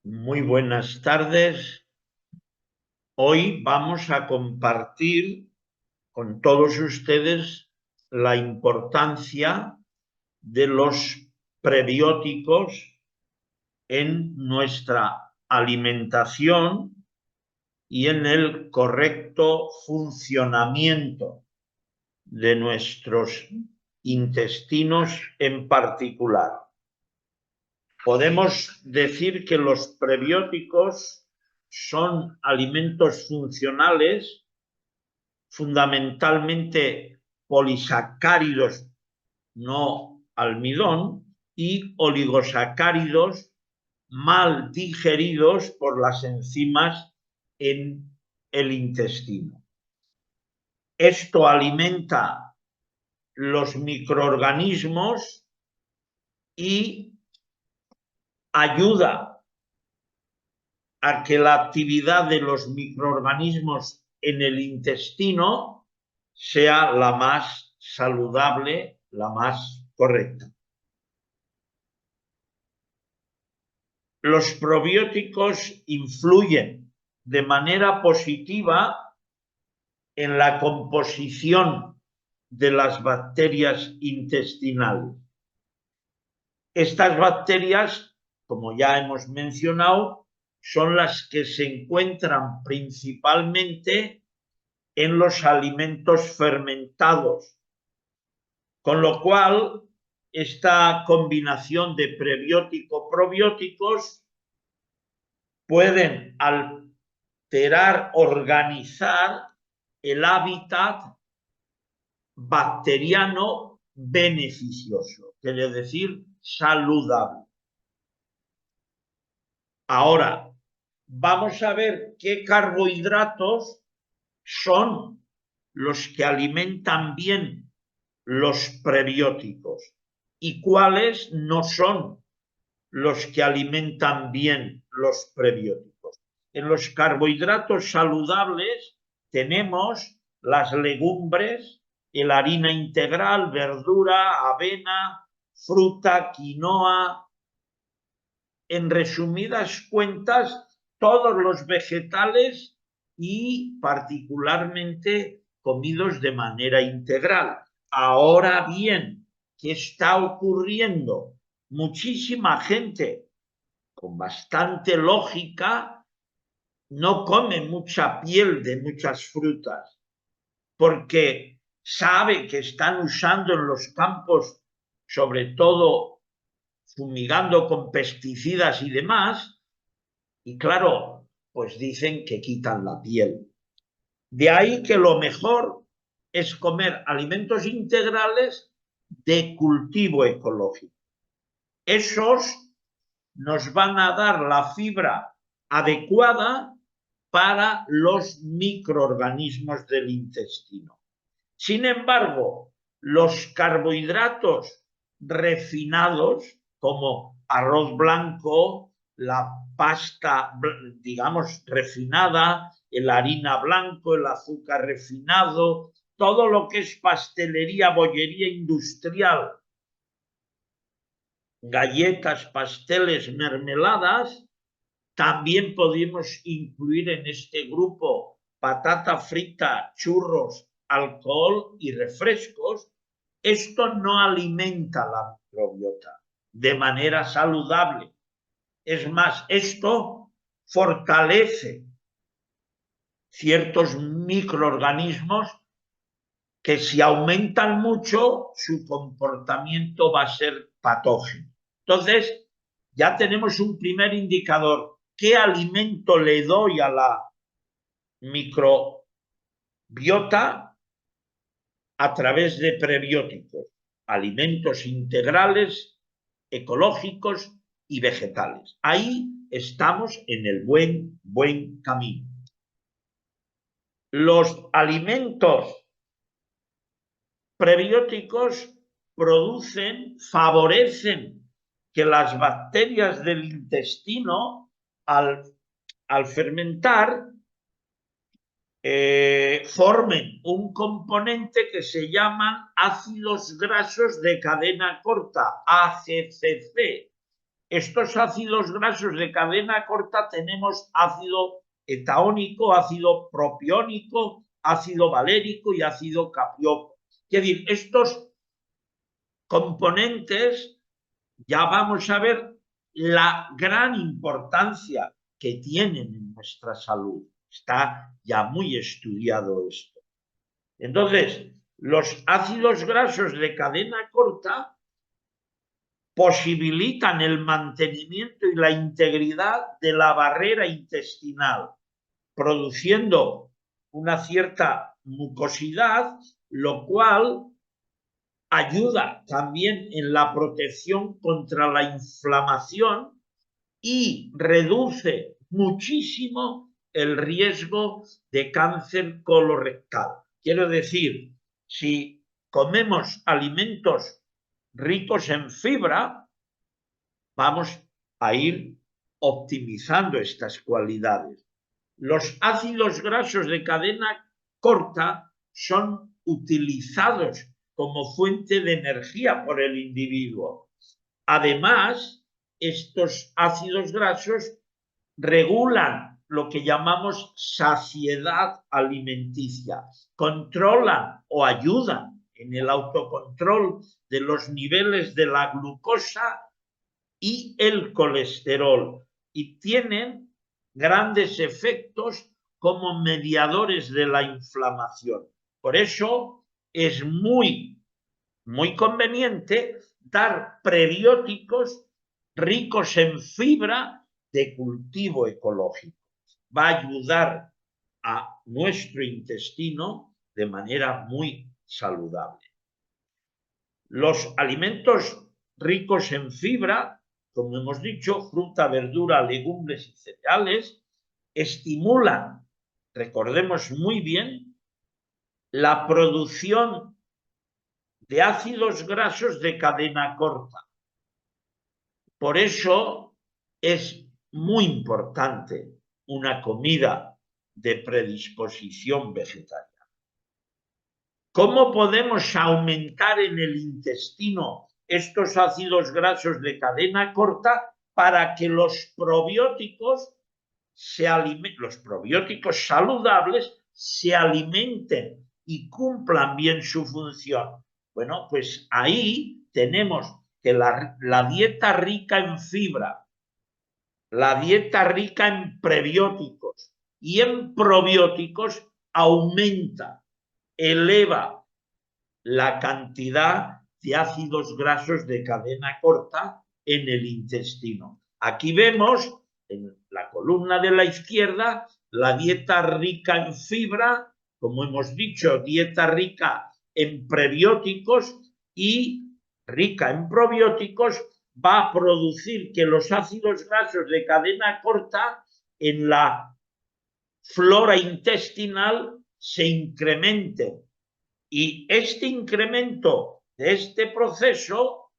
Muy buenas tardes. Hoy vamos a compartir con todos ustedes la importancia de los prebióticos en nuestra alimentación y en el correcto funcionamiento de nuestros intestinos en particular. Podemos decir que los prebióticos son alimentos funcionales, fundamentalmente polisacáridos, no almidón, y oligosacáridos mal digeridos por las enzimas en el intestino. Esto alimenta los microorganismos y ayuda a que la actividad de los microorganismos en el intestino sea la más saludable, la más correcta. Los probióticos influyen de manera positiva en la composición de las bacterias intestinales. Estas bacterias, como ya hemos mencionado, son las que se encuentran principalmente en los alimentos fermentados, con lo cual esta combinación de prebiótico-probióticos pueden alterar, organizar el hábitat bacteriano beneficioso, quiere decir saludable. Ahora, vamos a ver qué carbohidratos son los que alimentan bien los prebióticos y cuáles no son los que alimentan bien los prebióticos. En los carbohidratos saludables tenemos las legumbres, la harina integral, verdura, avena, fruta, quinoa. En resumidas cuentas, todos los vegetales y particularmente comidos de manera integral. Ahora bien, ¿qué está ocurriendo? Muchísima gente con bastante lógica no come mucha piel de muchas frutas porque sabe que están usando en los campos, sobre todo fumigando con pesticidas y demás, y claro, pues dicen que quitan la piel. De ahí que lo mejor es comer alimentos integrales de cultivo ecológico. Esos nos van a dar la fibra adecuada para los microorganismos del intestino. Sin embargo, los carbohidratos refinados, como arroz blanco, la pasta, digamos, refinada, la harina blanco, el azúcar refinado, todo lo que es pastelería, bollería industrial, galletas, pasteles, mermeladas, también podemos incluir en este grupo patata frita, churros, alcohol y refrescos. Esto no alimenta la microbiota de manera saludable. Es más, esto fortalece ciertos microorganismos que si aumentan mucho, su comportamiento va a ser patógeno. Entonces, ya tenemos un primer indicador. ¿Qué alimento le doy a la microbiota? A través de prebióticos, alimentos integrales, ecológicos y vegetales. Ahí estamos en el buen camino. Los alimentos prebióticos favorecen que las bacterias del intestino, al fermentar, formen un componente que se llaman ácidos grasos de cadena corta, AGCC. estos ácidos grasos de cadena corta tenemos ácido etaónico, ácido propiónico, ácido valérico y ácido capriónico. Es decir, estos componentes ya vamos a ver la gran importancia que tienen en nuestra salud. Está ya muy estudiado esto. Entonces, los ácidos grasos de cadena corta posibilitan el mantenimiento y la integridad de la barrera intestinal, produciendo una cierta mucosidad, lo cual ayuda también en la protección contra la inflamación y reduce muchísimo el riesgo de cáncer colorectal. Quiero decir, si comemos alimentos ricos en fibra, vamos a ir optimizando estas cualidades. Los ácidos grasos de cadena corta son utilizados como fuente de energía por el individuo. Además, estos ácidos grasos regulan lo que llamamos saciedad alimenticia, controlan o ayudan en el autocontrol de los niveles de la glucosa y el colesterol y tienen grandes efectos como mediadores de la inflamación. Por eso es muy conveniente dar prebióticos ricos en fibra de cultivo ecológico. Va a ayudar a nuestro intestino de manera muy saludable. Los alimentos ricos en fibra, como hemos dicho, fruta, verdura, legumbres y cereales, estimulan, recordemos muy bien, la producción de ácidos grasos de cadena corta. Por eso es muy importante una comida de predisposición vegetariana. ¿Cómo podemos aumentar en el intestino estos ácidos grasos de cadena corta para que los probióticos saludables se alimenten y cumplan bien su función? Bueno, pues ahí tenemos que la dieta rica en fibra, la dieta rica en prebióticos y en probióticos aumenta, eleva la cantidad de ácidos grasos de cadena corta en el intestino. Aquí vemos en la columna de la izquierda la dieta rica en fibra, como hemos dicho, dieta rica en prebióticos y rica en probióticos, va a producir que los ácidos grasos de cadena corta en la flora intestinal se incrementen. Y este incremento de este proceso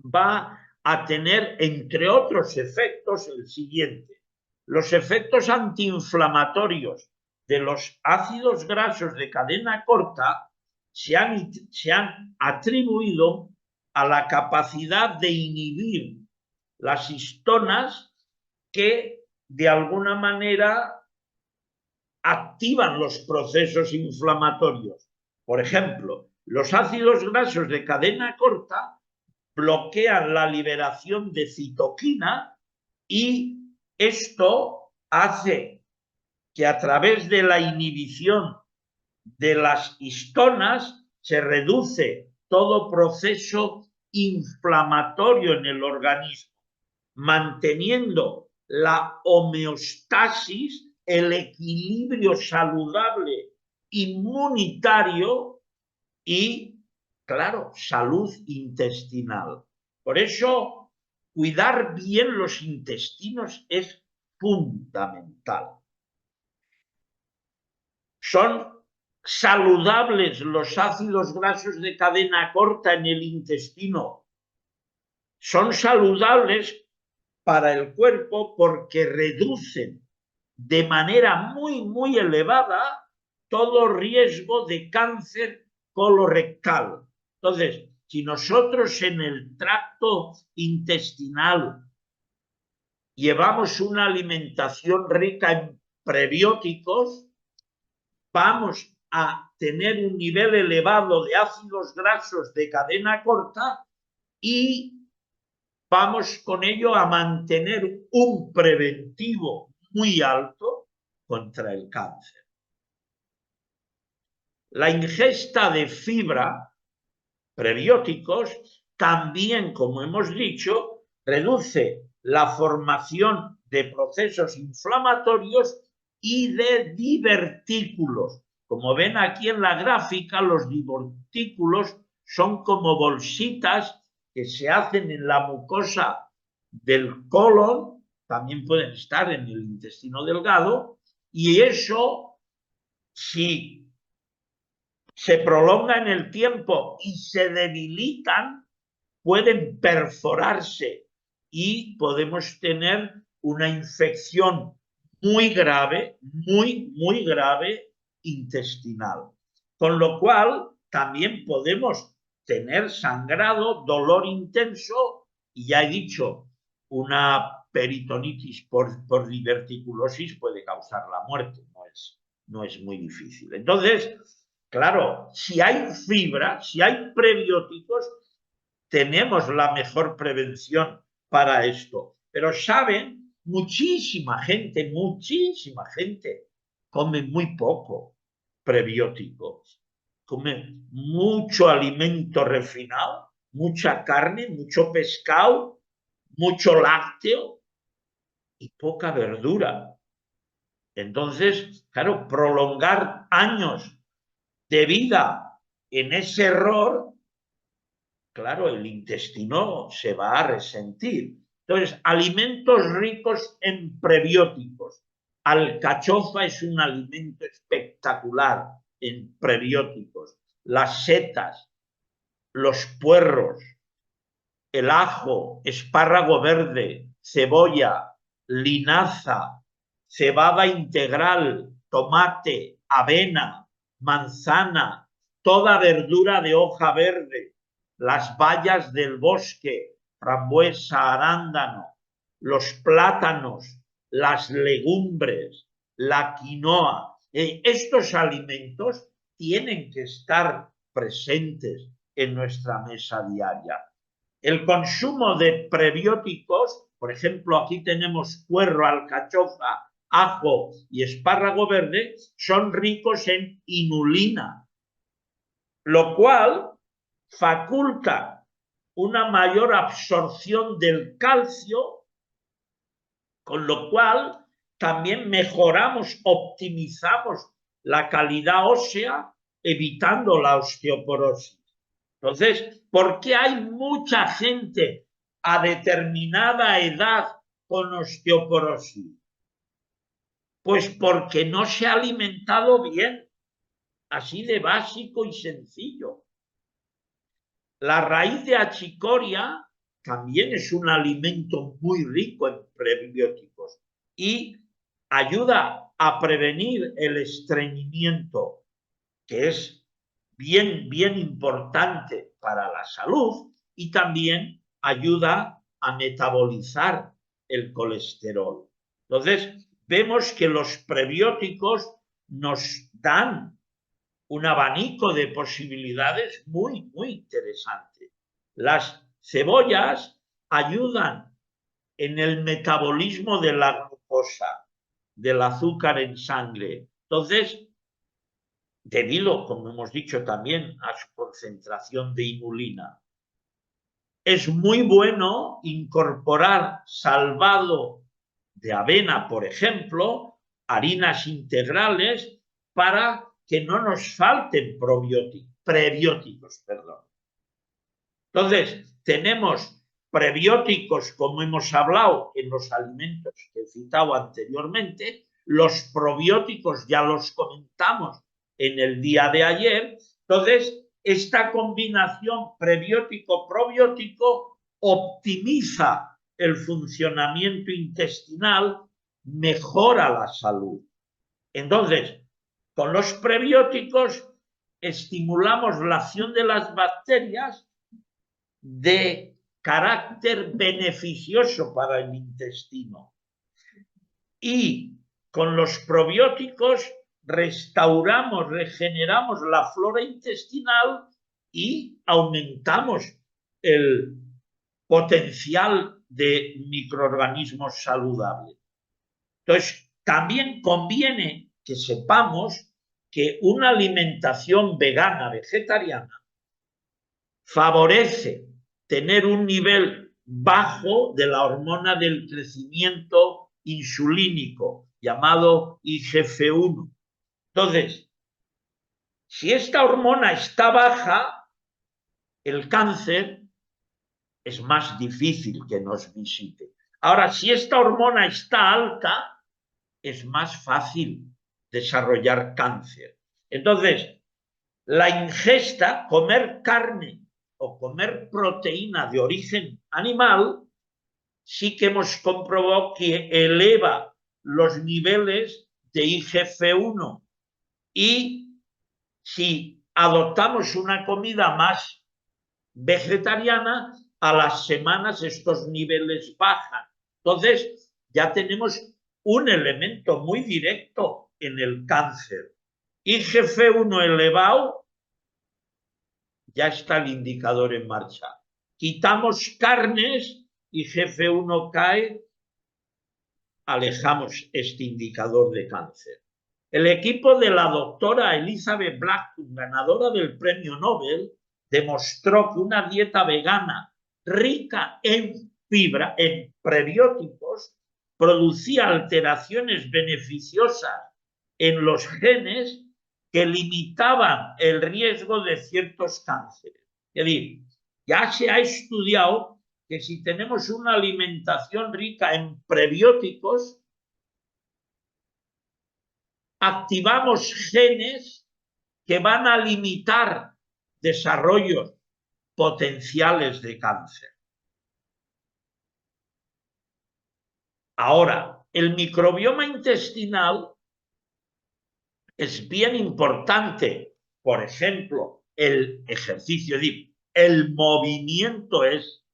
va a tener, entre otros efectos, el siguiente. Los efectos antiinflamatorios de los ácidos grasos de cadena corta se han atribuido a la capacidad de inhibir las histonas que de alguna manera activan los procesos inflamatorios. Por ejemplo, los ácidos grasos de cadena corta bloquean la liberación de citoquina y esto hace que a través de la inhibición de las histonas se reduce todo proceso inflamatorio en el organismo, manteniendo la homeostasis, el equilibrio saludable inmunitario y, claro, salud intestinal. Por eso, cuidar bien los intestinos es fundamental. Son saludables los ácidos grasos de cadena corta en el intestino. Son saludables para el cuerpo porque reducen de manera muy elevada todo riesgo de cáncer colorectal. Entonces, Si nosotros en el tracto intestinal llevamos una alimentación rica en prebióticos, vamos a tener un nivel elevado de ácidos grasos de cadena corta y vamos con ello a mantener un preventivo muy alto contra el cáncer. La ingesta de fibra, prebióticos, también, como hemos dicho, reduce la formación de procesos inflamatorios y de divertículos. Como ven aquí en la gráfica, los divertículos son como bolsitas que se hacen en la mucosa del colon, también pueden estar en el intestino delgado, y eso, si se prolonga en el tiempo y se debilitan, pueden perforarse y podemos tener una infección muy grave, muy grave intestinal. Con lo cual también podemos tener sangrado, dolor intenso y ya he dicho, una peritonitis por diverticulosis puede causar la muerte, no es muy difícil. Entonces, claro, si hay fibra, si hay prebióticos, tenemos la mejor prevención para esto. Pero saben, muchísima gente come muy poco prebiótico. Come mucho alimento refinado, mucha carne, mucho pescado, mucho lácteo y poca verdura. Entonces, claro, prolongar años de vida en ese error, claro, el intestino se va a resentir. Entonces, alimentos ricos en prebióticos. Alcachofa es un alimento espectacular en prebióticos. Las setas, los puerros, el ajo, espárrago verde, cebolla, linaza, cebada integral, tomate, avena, manzana, toda verdura de hoja verde, las bayas del bosque, frambuesa, arándano, los plátanos, las legumbres, la quinoa. Estos alimentos tienen que estar presentes en nuestra mesa diaria. El consumo de prebióticos, por ejemplo, aquí tenemos puerro, alcachofa, ajo y espárrago verde, son ricos en inulina, lo cual faculta una mayor absorción del calcio, con lo cual también mejoramos, optimizamos la calidad ósea, evitando la osteoporosis. Entonces, ¿por qué hay mucha gente a determinada edad con osteoporosis? Pues porque no se ha alimentado bien, así de básico y sencillo. La raíz de achicoria también es un alimento muy rico en prebióticos y ayuda a prevenir el estreñimiento, que es bien importante para la salud y también ayuda a metabolizar el colesterol. Entonces, vemos que los prebióticos nos dan un abanico de posibilidades muy interesante. Las cebollas ayudan en el metabolismo de la glucosa, del azúcar en sangre. Entonces, debido, como hemos dicho también, a su concentración de inulina. Es muy bueno incorporar salvado de avena, por ejemplo, harinas integrales, para que no nos falten prebióticos. Entonces, tenemos prebióticos, como hemos hablado, en los alimentos que he citado anteriormente. Los probióticos ya los comentamos en el día de ayer. Entonces, esta combinación prebiótico-probiótico optimiza el funcionamiento intestinal, mejora la salud. Entonces, con los prebióticos estimulamos la acción de las bacterias de carácter beneficioso para el intestino. Y con los probióticos restauramos, regeneramos la flora intestinal y aumentamos el potencial de microorganismos saludables. Entonces, también conviene que sepamos que una alimentación vegana, vegetariana, favorece tener un nivel bajo de la hormona del crecimiento insulínico, llamado IGF-1. Entonces, si esta hormona está baja, el cáncer es más difícil que nos visite. Ahora, si esta hormona está alta, es más fácil desarrollar cáncer. Entonces, la ingesta, comer carne o comer proteína de origen animal, sí que hemos comprobado que eleva los niveles de IGF-1 y si adoptamos una comida más vegetariana, a las semanas estos niveles bajan. Entonces, ya tenemos un elemento muy directo en el cáncer. IGF-1 elevado, ya está el indicador en marcha. Quitamos carnes, IGF-1 cae, alejamos este indicador de cáncer. El equipo de la doctora Elizabeth Blackburn, ganadora del premio Nobel, demostró que una dieta vegana rica en fibra, en prebióticos, producía alteraciones beneficiosas en los genes que limitaban el riesgo de ciertos cánceres. Es decir, ya se ha estudiado que si tenemos una alimentación rica en prebióticos, activamos genes que van a limitar desarrollos potenciales de cáncer. Ahora, el microbioma intestinal es bien importante. Por ejemplo, el ejercicio, es decir, el movimiento es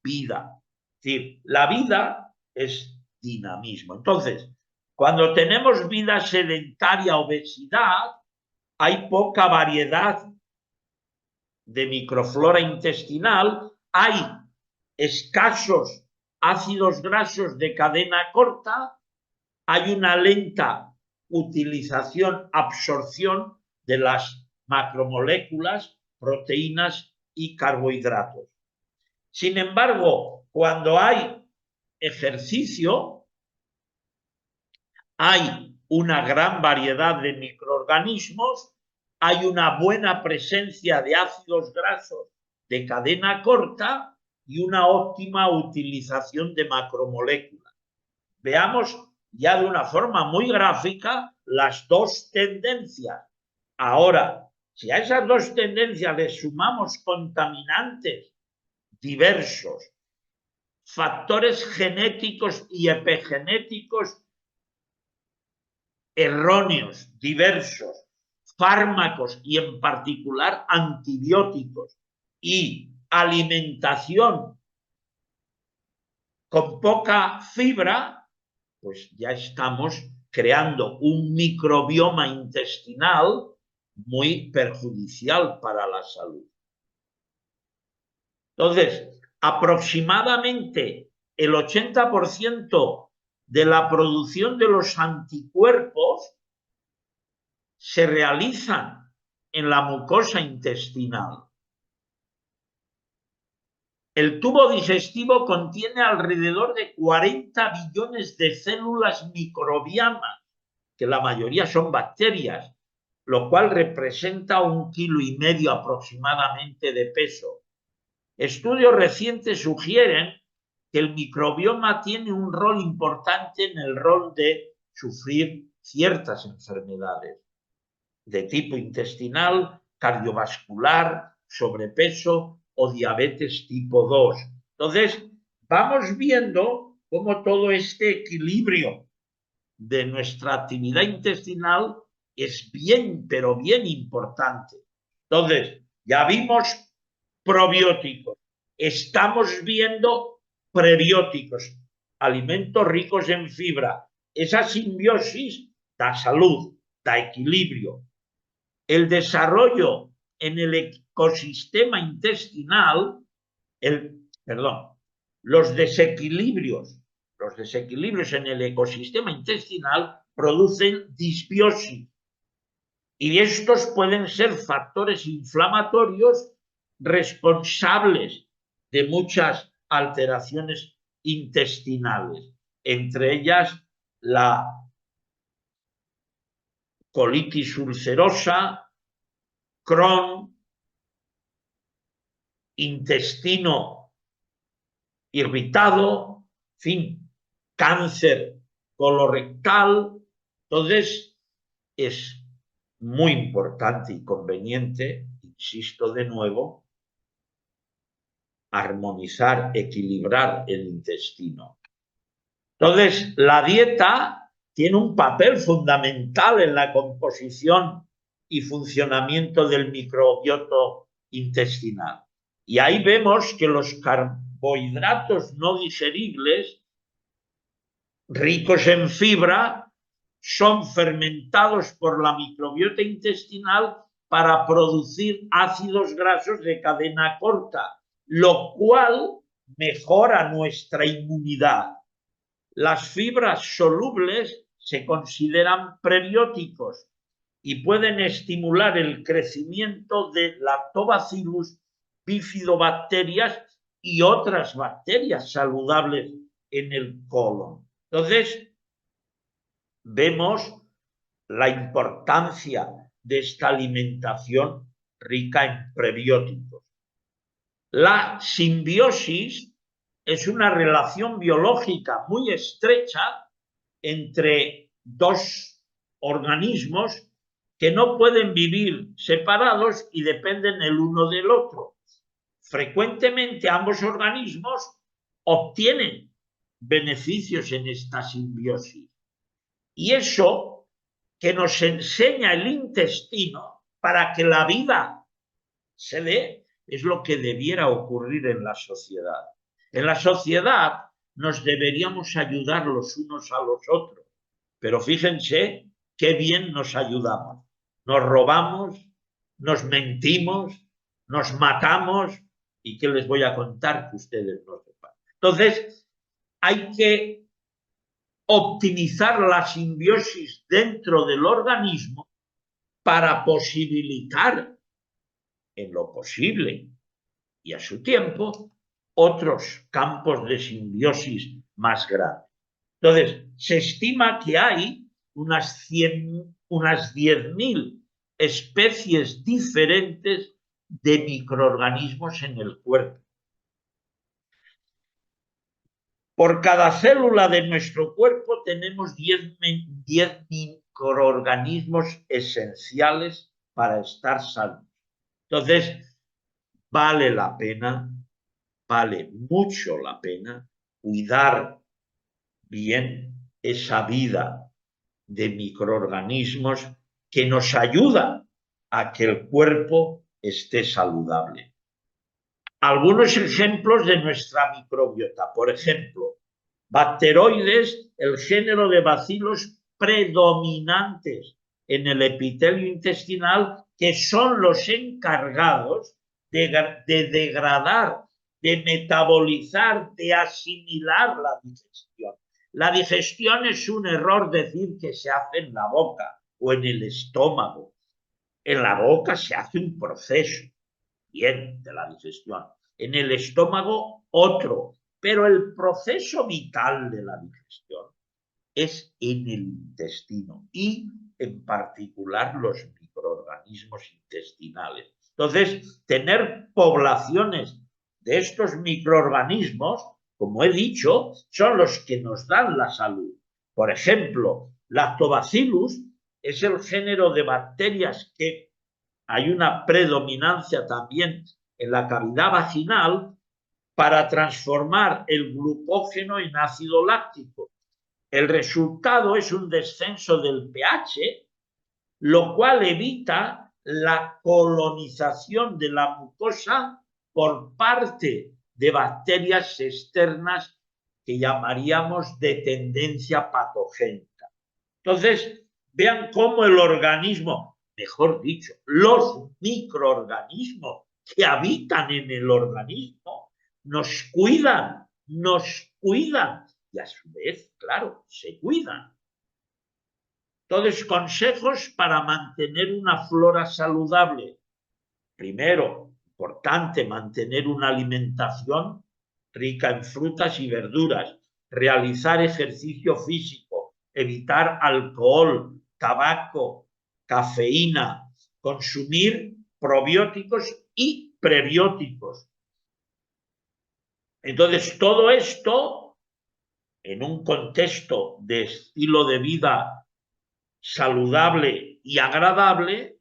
vida. Es decir, la vida es dinamismo. Entonces, cuando tenemos vida sedentaria, obesidad, hay poca variedad de microflora intestinal, hay escasos ácidos grasos de cadena corta, hay una lenta utilización, absorción de las macromoléculas, proteínas y carbohidratos. Sin embargo, cuando hay ejercicio, hay una gran variedad de microorganismos, hay una buena presencia de ácidos grasos de cadena corta y una óptima utilización de macromoléculas. Veamos ya de una forma muy gráfica las dos tendencias. Ahora, si a esas dos tendencias le sumamos contaminantes diversos, factores genéticos y epigenéticos erróneos, diversos, fármacos y en particular antibióticos y alimentación con poca fibra, pues ya estamos creando un microbioma intestinal muy perjudicial para la salud. Entonces, aproximadamente el 80% de la producción de los anticuerpos se realizan en la mucosa intestinal. El tubo digestivo contiene alrededor de 40 billones de células microbianas, que la mayoría son bacterias, lo cual representa 1,5 kilos aproximadamente de peso. Estudios recientes sugieren que el microbioma tiene un rol importante en el rol de sufrir ciertas enfermedades de tipo intestinal, cardiovascular, sobrepeso o diabetes tipo 2. Entonces, vamos viendo cómo todo este equilibrio de nuestra actividad intestinal es bien, pero bien importante. Entonces, ya vimos probióticos, estamos viendo prebióticos, alimentos ricos en fibra. Esa simbiosis da salud, da equilibrio. El desarrollo en el ecosistema intestinal, los desequilibrios en el ecosistema intestinal producen disbiosis. Y estos pueden ser factores inflamatorios responsables de muchas alteraciones intestinales, entre ellas la colitis ulcerosa, Crohn, intestino irritado, en fin, cáncer colorectal. Entonces, es muy importante y conveniente, insisto de nuevo, armonizar, equilibrar el intestino. Entonces, la dieta tiene un papel fundamental en la composición y funcionamiento del microbiota intestinal. Y ahí vemos que los carbohidratos no digeribles, ricos en fibra, son fermentados por la microbiota intestinal para producir ácidos grasos de cadena corta, lo cual mejora nuestra inmunidad. Las fibras solubles se consideran prebióticos y pueden estimular el crecimiento de Lactobacillus bifidobacterias y otras bacterias saludables en el colon. Entonces, vemos la importancia de esta alimentación rica en prebióticos. La simbiosis es una relación biológica muy estrecha entre dos organismos que no pueden vivir separados y dependen el uno del otro. Frecuentemente ambos organismos obtienen beneficios en esta simbiosis. Y eso que nos enseña el intestino para que la vida se dé es lo que debiera ocurrir en la sociedad. En la sociedad nos deberíamos ayudar los unos a los otros, pero fíjense qué bien nos ayudamos. Nos robamos, nos mentimos, nos matamos y ¿qué les voy a contar que ustedes no sepan? Entonces, hay que optimizar la simbiosis dentro del organismo para posibilitar en lo posible y a su tiempo otros campos de simbiosis más grandes. Entonces, se estima que hay unas 10.000 especies diferentes de microorganismos en el cuerpo. Por cada célula de nuestro cuerpo tenemos 10 microorganismos esenciales para estar sanos. Entonces, vale mucho la pena cuidar bien esa vida de microorganismos que nos ayuda a que el cuerpo esté saludable. Algunos ejemplos de nuestra microbiota. Por ejemplo, Bacteroides, el género de bacilos predominantes en el epitelio intestinal, que son los encargados de degradar, de metabolizar, de asimilar la digestión. La digestión es un error decir que se hace en la boca o en el estómago. En la boca se hace un proceso bien de la digestión. En el estómago otro, pero el proceso vital de la digestión es en el intestino y en particular los microorganismos intestinales. Entonces, tener poblaciones de estos microorganismos, como he dicho, son los que nos dan la salud. Por ejemplo, Lactobacillus es el género de bacterias que hay una predominancia también en la cavidad vaginal para transformar el glucógeno en ácido láctico. El resultado es un descenso del pH, lo cual evita la colonización de la mucosa por parte de bacterias externas que llamaríamos de tendencia patogénica. Entonces, vean cómo el organismo, mejor dicho, los microorganismos que habitan en el organismo, nos cuidan y a su vez, claro, se cuidan. Entonces, consejos para mantener una flora saludable. Primero, importante mantener una alimentación rica en frutas y verduras, realizar ejercicio físico, evitar alcohol, tabaco, cafeína, consumir probióticos y prebióticos. Entonces, todo esto, en un contexto de estilo de vida saludable y agradable,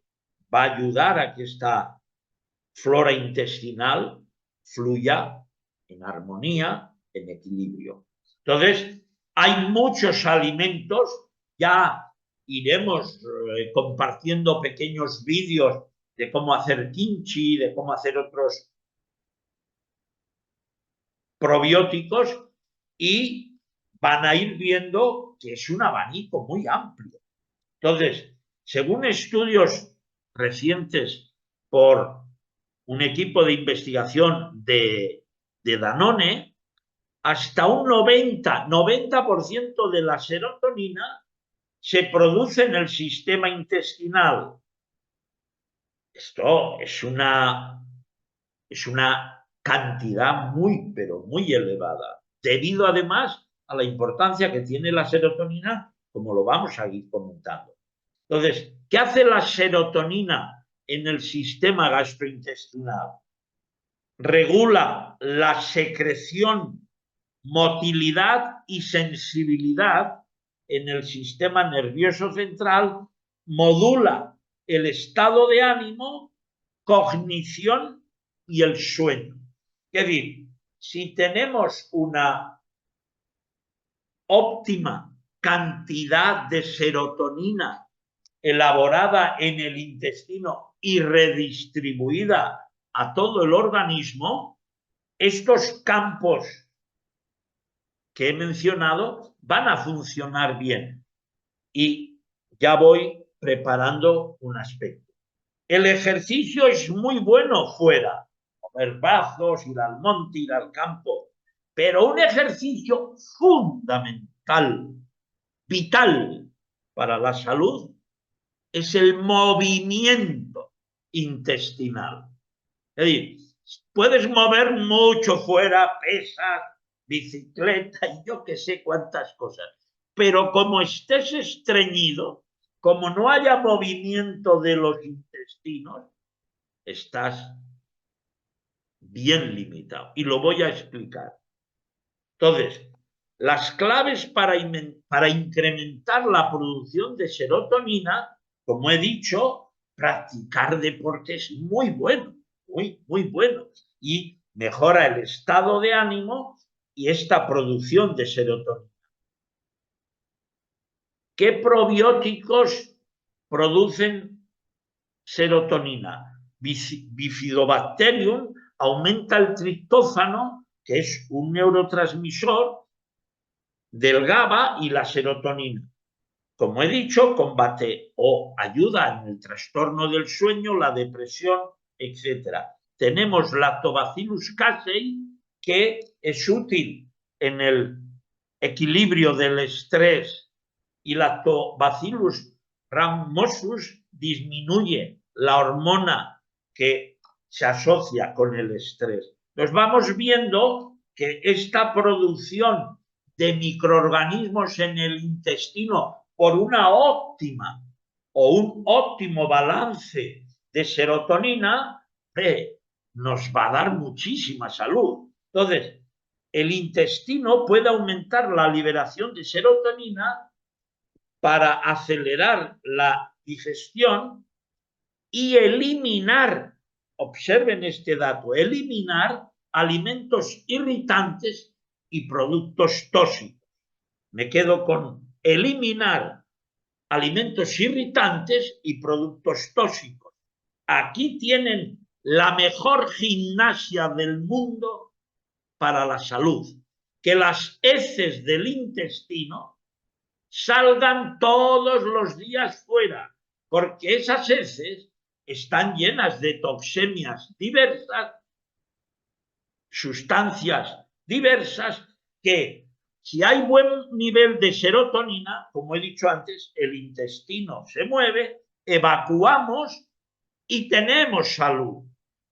va a ayudar a que esta flora intestinal fluya en armonía, en equilibrio. Entonces, hay muchos alimentos, ya iremos compartiendo pequeños vídeos de cómo hacer kimchi, de cómo hacer otros probióticos, y van a ir viendo que es un abanico muy amplio. Entonces, según estudios recientes por un equipo de investigación de Danone, hasta un 90% de la serotonina se produce en el sistema intestinal. Esto es una cantidad muy, pero muy elevada, debido además a la importancia que tiene la serotonina, como lo vamos a ir comentando. Entonces, ¿qué hace la serotonina en el sistema gastrointestinal? Regula la secreción, motilidad y sensibilidad en el sistema nervioso central, modula el estado de ánimo, cognición y el sueño. Es decir, si tenemos una óptima cantidad de serotonina elaborada en el intestino y redistribuida a todo el organismo, estos campos que he mencionado van a funcionar bien. Y ya voy preparando un aspecto. El ejercicio es muy bueno fuera, mover brazos, ir al monte, ir al campo, pero un ejercicio fundamental, vital para la salud, es el movimiento intestinal. Es decir, puedes mover mucho fuera, pesas, bicicleta y yo que sé cuántas cosas, pero como estés estreñido, como no haya movimiento de los intestinos, estás bien limitado. Y lo voy a explicar. Entonces, las claves para incrementar la producción de serotonina, como he dicho, practicar deporte es muy bueno, muy bueno. Y mejora el estado de ánimo y esta producción de serotonina. ¿Qué probióticos producen serotonina? Bifidobacterium aumenta el triptófano, que es un neurotransmisor del GABA y la serotonina. Como he dicho, combate o ayuda en el trastorno del sueño, la depresión, etc. Tenemos Lactobacillus casei, que es útil en el equilibrio del estrés, y Lactobacillus rhamnosus disminuye la hormona que se asocia con el estrés. Entonces vamos viendo que esta producción de microorganismos en el intestino por una óptima o un óptimo balance de serotonina, nos va a dar muchísima salud. Entonces, el intestino puede aumentar la liberación de serotonina para acelerar la digestión y eliminar, observen este dato, eliminar alimentos irritantes y productos tóxicos. Me quedo con eliminar alimentos irritantes y productos tóxicos. Aquí tienen la mejor gimnasia del mundo para la salud. Que las heces del intestino salgan todos los días fuera, porque esas heces están llenas de toxemias diversas, sustancias diversas, que si hay buen nivel de serotonina, como he dicho antes, el intestino se mueve, evacuamos y tenemos salud.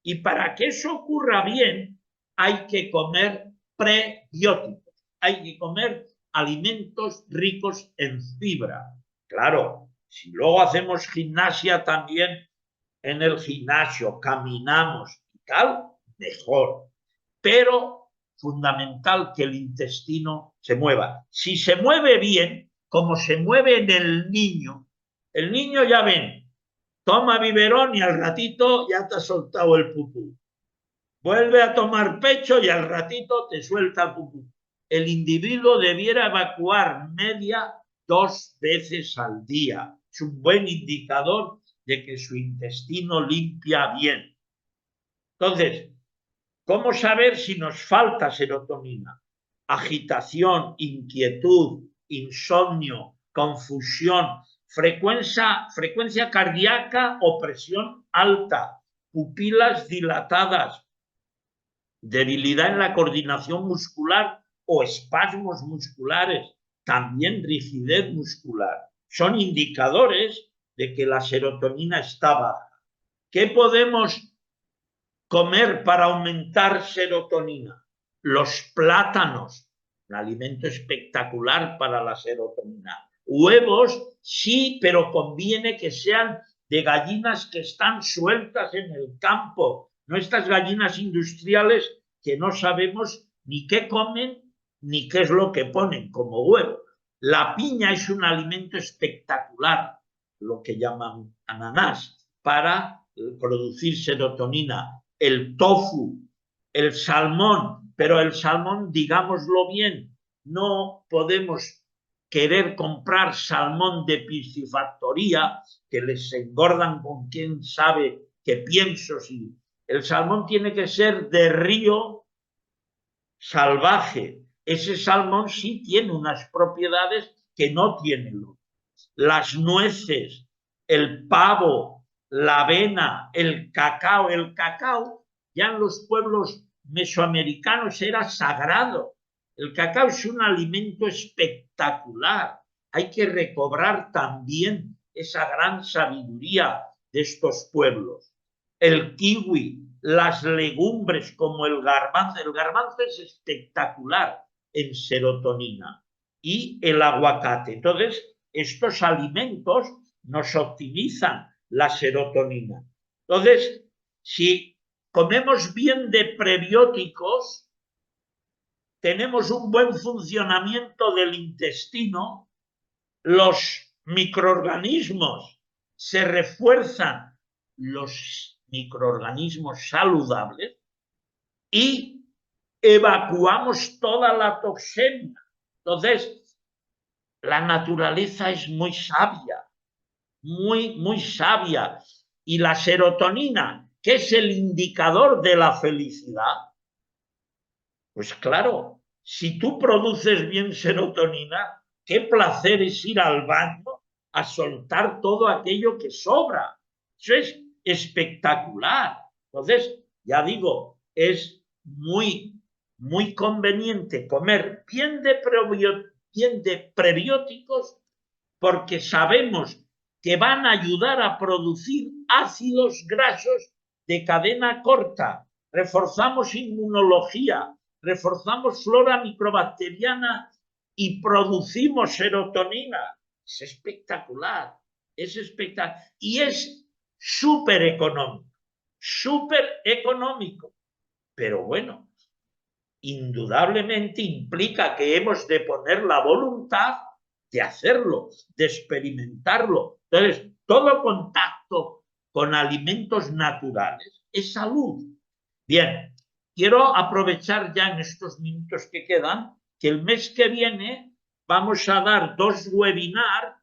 Y para que eso ocurra bien, hay que comer prebióticos, hay que comer alimentos ricos en fibra. Claro, si luego hacemos gimnasia también en el gimnasio, caminamos y tal, mejor. Pero fundamental que el intestino se mueva. Si se mueve bien, como se mueve en el niño ya ven, toma biberón y al ratito ya te ha soltado el pupú. Vuelve a tomar pecho y al ratito te suelta el pupú. El individuo debiera evacuar media 2 veces al día. Es un buen indicador de que su intestino limpia bien. Entonces, ¿cómo saber si nos falta serotonina? Agitación, inquietud, insomnio, confusión, frecuencia cardíaca o presión alta, pupilas dilatadas, debilidad en la coordinación muscular o espasmos musculares, también rigidez muscular. Son indicadores de que la serotonina está baja. ¿Qué podemos comer para aumentar serotonina? Los plátanos, un alimento espectacular para la serotonina. Huevos, sí, pero conviene que sean de gallinas que están sueltas en el campo, no estas gallinas industriales que no sabemos ni qué comen ni qué es lo que ponen como huevo. La piña es un alimento espectacular, lo que llaman ananás, para producir serotonina. El tofu, el salmón, pero el salmón, digámoslo bien, no podemos querer comprar salmón de piscifactoría, que les engordan con quién sabe qué piensos. El salmón tiene que ser de río salvaje. Ese salmón sí tiene unas propiedades que no tienen. Las nueces, el pavo, la avena, el cacao. El cacao ya en los pueblos mesoamericanos era sagrado. El cacao es un alimento espectacular. Hay que recobrar también esa gran sabiduría de estos pueblos. El kiwi, las legumbres como el garbanzo es espectacular en serotonina, y el aguacate. Entonces, estos alimentos nos optimizan la serotonina. Entonces, si comemos bien de prebióticos, tenemos un buen funcionamiento del intestino, los microorganismos se refuerzan, los microorganismos saludables, y evacuamos toda la toxemia. Entonces, la naturaleza es muy sabia, muy sabia. Y la serotonina, que es el indicador de la felicidad, pues claro, si tú produces bien serotonina, qué placer es ir al baño a soltar todo aquello que sobra. Eso es espectacular. Entonces, ya digo, es muy conveniente comer bien de prebióticos, porque sabemos que van a ayudar a producir ácidos grasos de cadena corta. Reforzamos inmunología, reforzamos flora microbacteriana y producimos serotonina. Es espectacular, es espectacular. Y es súper económico. Pero bueno, indudablemente implica que hemos de poner la voluntad de hacerlo, de experimentarlo. Entonces, todo contacto con alimentos naturales es salud. Bien, quiero aprovechar ya en estos minutos que quedan, que el mes que viene vamos a dar 2 webinars,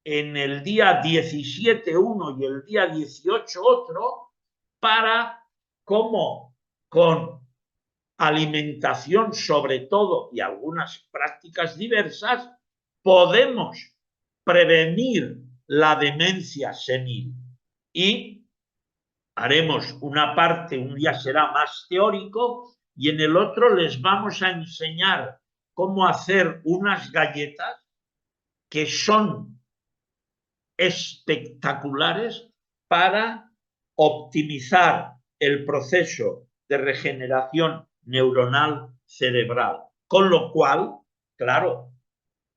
en el día 17 uno y el día 18 otro, para cómo con alimentación sobre todo y algunas prácticas diversas, podemos prevenir la demencia senil. Y haremos una parte, un día será más teórico y en el otro les vamos a enseñar cómo hacer unas galletas que son espectaculares para optimizar el proceso de regeneración neuronal cerebral. Con lo cual, claro,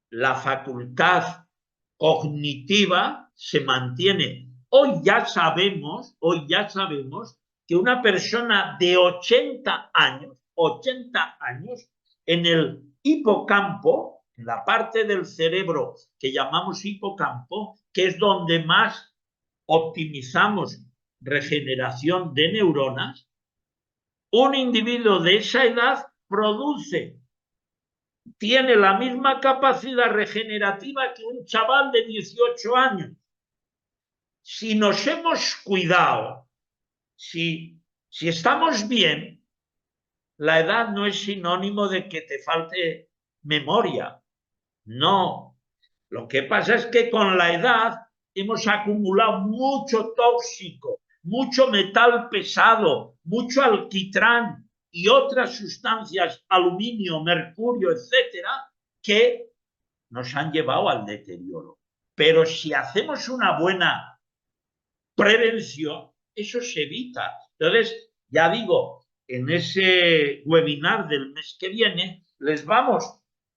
la facultad cognitiva se mantiene. Hoy ya sabemos que una persona de 80 años, en el hipocampo, en la parte del cerebro que llamamos hipocampo, que es donde más optimizamos regeneración de neuronas, un individuo de esa edad tiene la misma capacidad regenerativa que un chaval de 18 años. Si nos hemos cuidado, si estamos bien, la edad no es sinónimo de que te falte memoria. No. Lo que pasa es que con la edad hemos acumulado mucho tóxico, mucho metal pesado, mucho alquitrán y otras sustancias, aluminio, mercurio, etcétera, que nos han llevado al deterioro. Pero si hacemos una buena prevención, eso se evita. Entonces, ya digo, en ese webinar del mes que viene, les vamos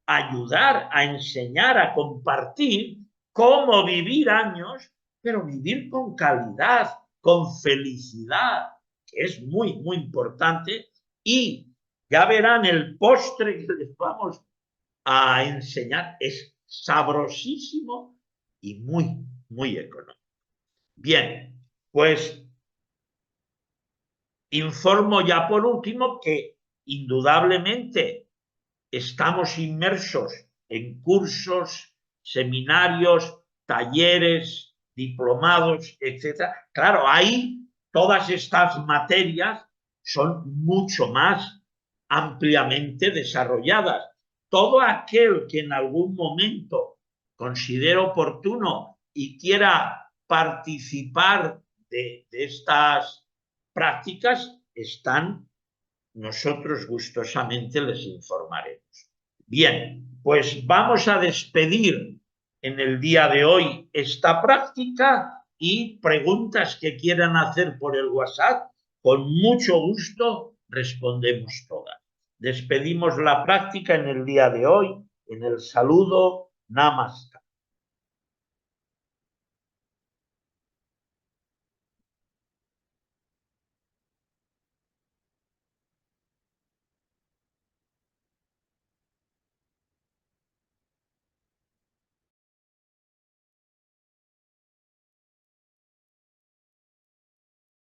a ayudar, a enseñar, a compartir cómo vivir años, pero vivir con calidad, con felicidad, que es muy, muy importante. Y ya verán el postre que les vamos a enseñar, es sabrosísimo y muy, muy económico. Bien, pues informo ya por último que indudablemente estamos inmersos en cursos, seminarios, talleres, diplomados, etc. Claro, ahí todas estas materias son mucho más ampliamente desarrolladas. Todo aquel que en algún momento considere oportuno y quiera participar de estas prácticas, nosotros gustosamente les informaremos. Bien, pues vamos a despedir en el día de hoy esta práctica y preguntas que quieran hacer por el WhatsApp, con mucho gusto respondemos todas. Despedimos la práctica en el día de hoy, en el saludo Namaste.